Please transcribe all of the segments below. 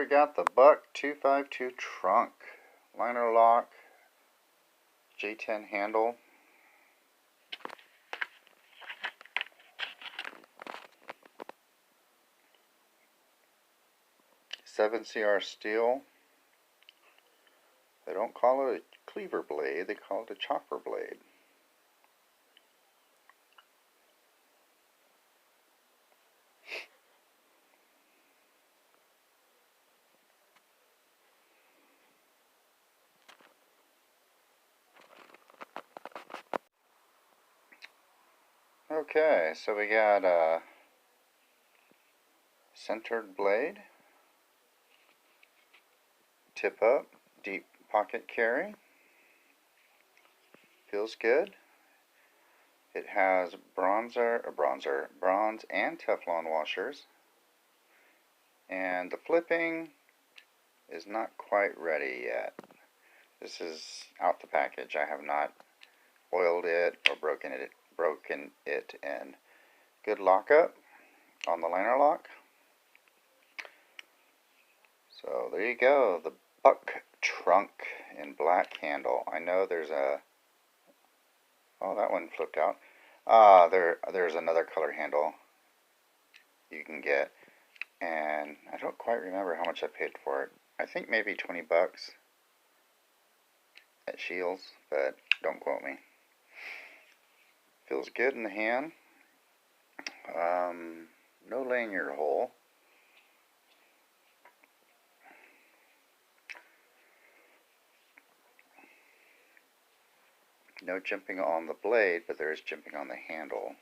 we got the Buck 252 trunk, liner lock, J10 handle. .7 CR steel. They don't call it a cleaver blade, they call it a chopper blade. Okay, so we got a centered blade, tip up, deep pocket carry. Feels good. It has bronze and Teflon washers. And the flipping is not quite ready yet. This is out the package. I have not oiled it or broken it in. Good lockup on the liner lock. So there you go, the Buck trunk in black handle. I know there's a, oh, that one flipped out. There's another color handle you can get, and I don't quite remember how much I paid for it. I think maybe 20 bucks at Scheels, but don't quote me. Feels good in the hand. No lanyard hole. No jimping on the blade, but there is jimping on the handle.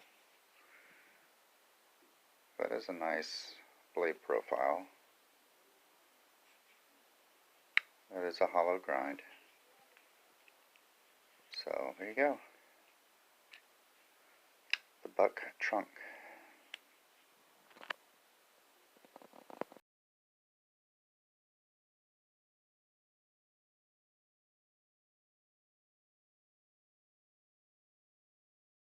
That is a nice blade profile. That is a hollow grind. So there you go. The Buck trunk.